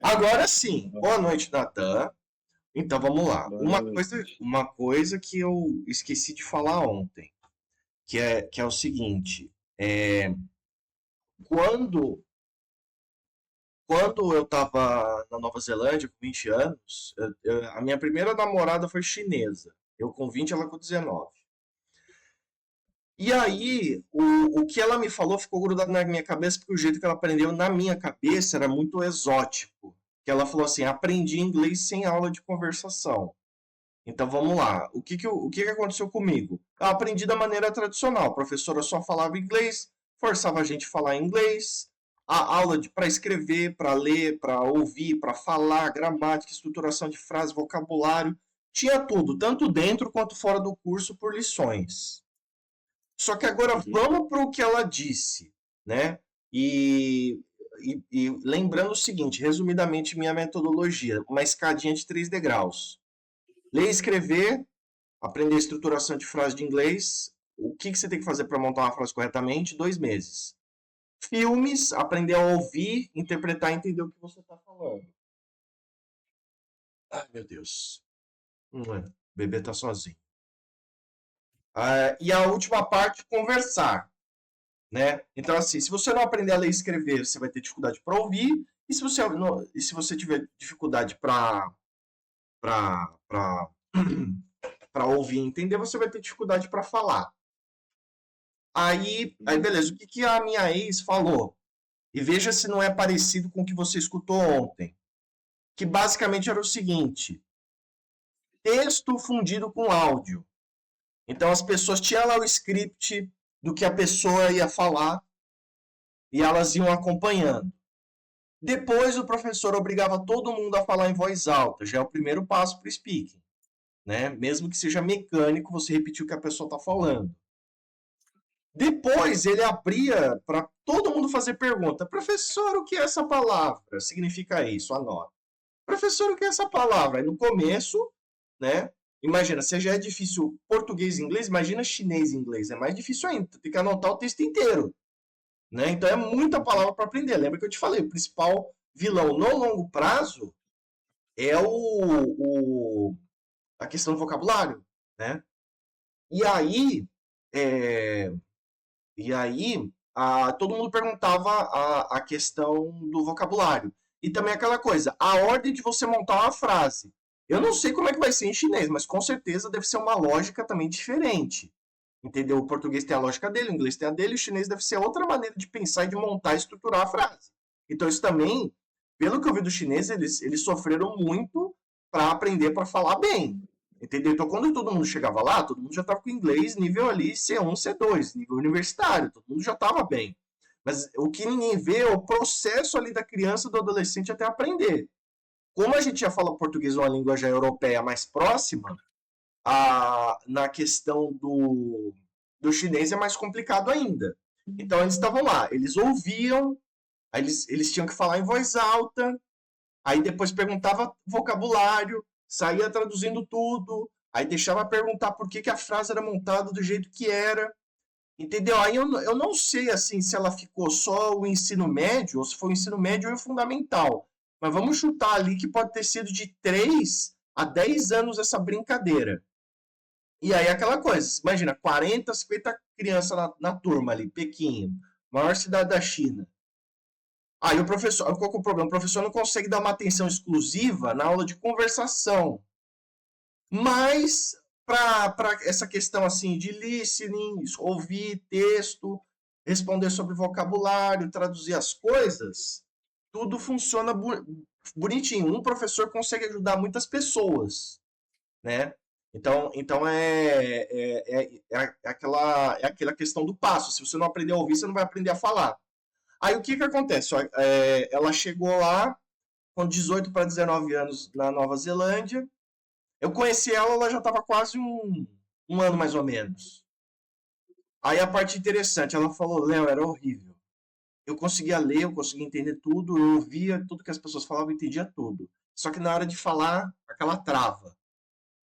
Agora sim, boa noite, Natan. Então vamos lá. Boa Uma coisa, noite. uma coisa que eu esqueci de falar ontem, que é o seguinte: é, quando, quando eu estava na Nova Zelândia com 20 anos, a minha primeira namorada foi chinesa. Eu com 20, ela com 19. E aí, o que ela me falou ficou grudado na minha cabeça, porque o jeito que ela aprendeu na minha cabeça era muito exótico. Que ela falou assim: aprendi inglês sem aula de conversação. Então vamos lá. O que que aconteceu comigo? Eu aprendi da maneira tradicional. A professora só falava inglês, forçava a gente a falar inglês. A aula para escrever, para ler, para ouvir, para falar, gramática, estruturação de frase, vocabulário, tinha tudo, tanto dentro quanto fora do curso por lições. Só que agora Uhum. vamos para o que ela disse, né? E, e lembrando o seguinte, resumidamente, minha metodologia, uma escadinha de 3 degraus. Ler e escrever, aprender a estruturação de frase de inglês. O que você tem que fazer para montar uma frase corretamente? 2 meses. Filmes, aprender a ouvir, interpretar e entender o que você está falando. Ai, meu Deus. O bebê tá sozinho. E a última parte, conversar, né? Então, assim, se você não aprender a ler e escrever, você vai ter dificuldade para ouvir. E se você tiver dificuldade para ouvir e entender, você vai ter dificuldade para falar. Aí, Uhum. beleza, o que, que a minha ex falou? E veja se não é parecido com o que você escutou ontem. Que basicamente era o seguinte: texto fundido com áudio. Então as pessoas tinham lá o script do que a pessoa ia falar e elas iam acompanhando. Depois o professor obrigava todo mundo a falar em voz alta, já é o primeiro passo para o speaking, né? Mesmo que seja mecânico, você repetir o que a pessoa está falando. Depois ele abria para todo mundo fazer pergunta. Professor, o que é essa palavra? Significa isso, anota. Professor, o que é essa palavra? Aí no começo, né? Imagina, se já é difícil português e inglês, imagina chinês e inglês. É mais difícil ainda. Tem que anotar o texto inteiro, né? Então é muita Uhum. palavra para aprender. Lembra que eu te falei, o principal vilão no longo prazo é a questão do vocabulário, né? E aí, é, todo mundo perguntava a questão do vocabulário. E também aquela coisa, a ordem de você montar uma frase. Eu não sei como é que vai ser em chinês, mas com certeza deve ser uma lógica também diferente. Entendeu? O português tem a lógica dele, o inglês tem a dele, o chinês deve ser outra maneira de pensar e de montar e estruturar a frase. Então isso também, pelo que eu vi do chinês, eles sofreram muito para aprender para falar bem. Entendeu? Então, quando todo mundo chegava lá, todo mundo já estava com inglês nível ali C1, C2, nível universitário, todo mundo já estava bem. Mas o que ninguém vê é o processo ali da criança, do adolescente até aprender. Como a gente já fala português, uma língua já europeia mais próxima, na questão do chinês é mais complicado ainda. Então, eles estavam lá, eles ouviam, aí eles tinham que falar em voz alta, aí depois perguntava vocabulário, saía traduzindo tudo, aí deixava perguntar por que a frase era montada do jeito que era, entendeu? Aí eu não sei assim se ela ficou só o ensino médio ou se foi o ensino médio e o fundamental. Mas vamos chutar ali que pode ter sido de 3 a 10 anos essa brincadeira. E aí aquela coisa, imagina, 40, 50 crianças na turma ali, Pequim, maior cidade da China. Aí o professor, qual que é o problema? O professor não consegue dar uma atenção exclusiva na aula de conversação. Mas para essa questão assim de listening, ouvir texto, responder sobre vocabulário, traduzir as coisas, tudo funciona bonitinho. Um professor consegue ajudar muitas pessoas, né? Então é aquela questão do passo. Se você não aprender a ouvir, você não vai aprender a falar. Aí o que que acontece? Ela chegou lá com 18 para 19 anos na Nova Zelândia. Eu conheci ela, ela já estava quase um ano mais ou menos. Aí a parte interessante, ela falou, Léo, era horrível. Eu conseguia ler, eu conseguia entender tudo, eu ouvia tudo que as pessoas falavam, eu entendia tudo. Só que na hora de falar, aquela trava.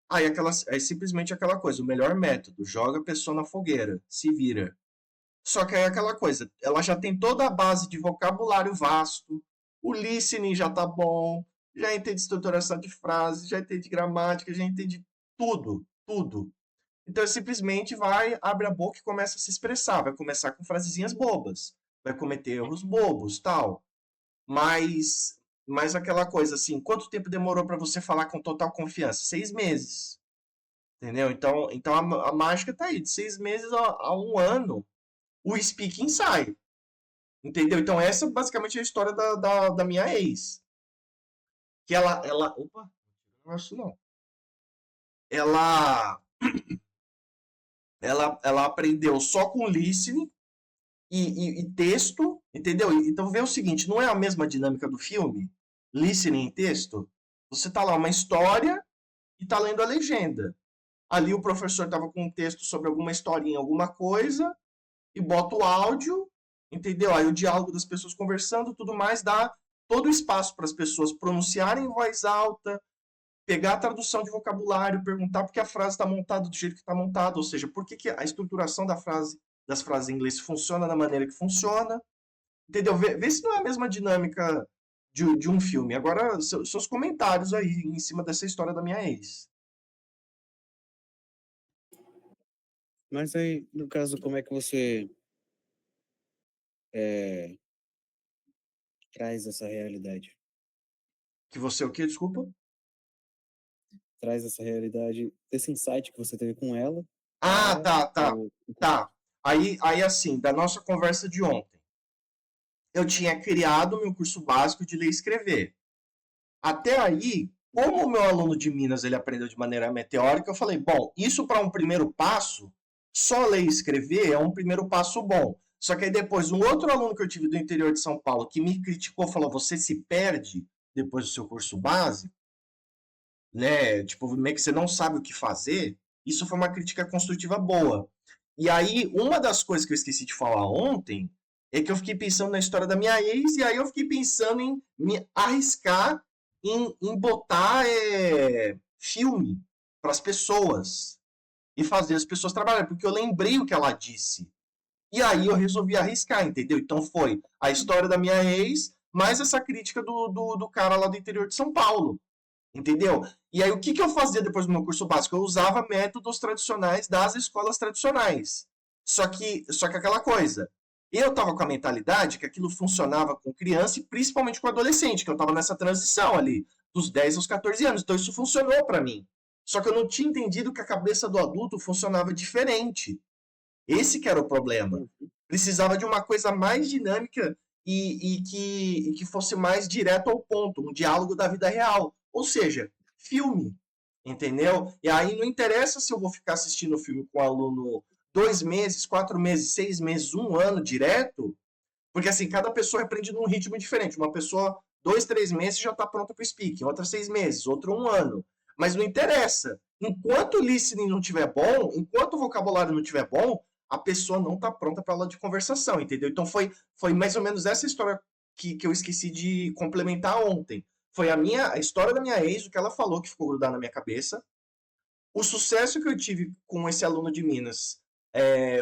Aí simplesmente aquela coisa, o melhor método, joga a pessoa na fogueira, se vira. Só que é aquela coisa, ela já tem toda a base de vocabulário vasto, O listening já tá bom, já entende estruturação de frase, já entende gramática, já entende tudo, tudo. Então, simplesmente vai, abre a boca e começa a se expressar. Vai começar com frasezinhas bobas. Vai cometer erros bobos, tal. Mas, mas aquela coisa assim, quanto tempo demorou para você falar com total confiança? 6 meses. Entendeu? Então a mágica tá aí. De 6 meses a um ano, o speaking sai. Entendeu? Então essa basicamente é a história da minha ex. Que opa, não acho não. Ela, ela aprendeu só com listening e texto, entendeu? Então vê o seguinte, não é a mesma dinâmica do filme? Listening e texto? Você tá lá uma história e tá lendo a legenda. Ali o professor tava com um texto sobre alguma historinha, alguma coisa, e bota o áudio, entendeu? Aí o diálogo das pessoas conversando, tudo mais, dá todo o espaço para as pessoas pronunciarem em voz alta, pegar a tradução de vocabulário, perguntar por que a frase está montada do jeito que está montada, ou seja, por que, que a estruturação das frases em inglês funciona da maneira que funciona, entendeu? Vê se não é a mesma dinâmica de um filme. Agora, seus comentários aí em cima dessa história da minha ex. Mas aí, no caso, como é que você eh, traz essa realidade? Que você o quê? Desculpa? Traz essa realidade, esse insight que você teve com ela Ah, para tá, tá, o tá. contexto. Aí assim, da nossa conversa de ontem, eu tinha criado meu curso básico de ler e escrever. Até aí, como o meu aluno de Minas ele aprendeu de maneira meteórica, eu falei, bom, isso para um primeiro passo, só ler e escrever é um primeiro passo bom. Só que aí depois, um outro aluno que eu tive do interior de São Paulo que me criticou, falou, você se perde depois do seu curso básico, né? Tipo, meio que você não sabe o que fazer. Isso foi uma crítica construtiva boa. E aí, uma das coisas que eu esqueci de falar ontem é que eu fiquei pensando na história da minha ex, e aí eu fiquei pensando em me arriscar em botar filme para as pessoas e fazer as pessoas trabalharem, porque eu lembrei o que ela disse. E aí eu resolvi arriscar, entendeu? Então foi a história da minha ex, mais essa crítica do cara lá do interior de São Paulo. Entendeu? E aí, o que, que eu fazia depois do meu curso básico? Eu usava métodos tradicionais das escolas tradicionais. Só que aquela coisa. Eu estava com a mentalidade que aquilo funcionava com criança e principalmente com adolescente, que eu estava nessa transição ali, dos 10 aos 14 anos. Então, isso funcionou para mim. Só que eu não tinha entendido que a cabeça do adulto funcionava diferente. Esse que era o problema. Uhum. Precisava de uma coisa mais dinâmica e que fosse mais direto ao ponto, um diálogo da vida real. Ou seja, filme, entendeu? E aí não interessa se eu vou ficar assistindo o filme com o aluno 2 meses, 4 meses, 6 meses, um ano direto, porque assim, cada pessoa aprende num ritmo diferente. Uma pessoa, 2, 3 meses já está pronta para o speaking, outra 6 meses, outra um ano. Mas não interessa. Enquanto o listening não tiver bom, enquanto o vocabulário não tiver bom, a pessoa não está pronta para aula de conversação, entendeu? Então foi mais ou menos essa história que eu esqueci de complementar ontem. Foi a história da minha ex, o que ela falou que ficou grudado na minha cabeça, o sucesso que eu tive com esse aluno de Minas,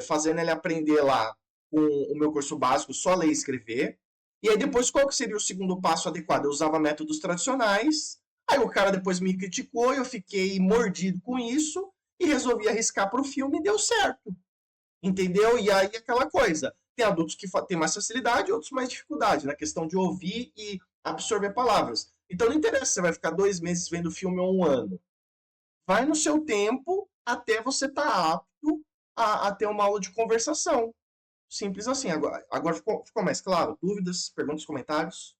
fazendo ele aprender lá com o meu curso básico, só ler e escrever. E aí depois, qual que seria o segundo passo adequado? Eu usava métodos tradicionais, aí o cara depois me criticou, eu fiquei mordido com isso e resolvi arriscar para o filme e deu certo. Entendeu? E aí aquela coisa, tem adultos que têm mais facilidade, outros mais dificuldade na questão de ouvir e absorver palavras. Então não interessa se você vai ficar 2 meses vendo o filme ou um ano. Vai no seu tempo até você estar apto a ter uma aula de conversação. Simples assim. Agora ficou mais claro? Dúvidas, perguntas, comentários?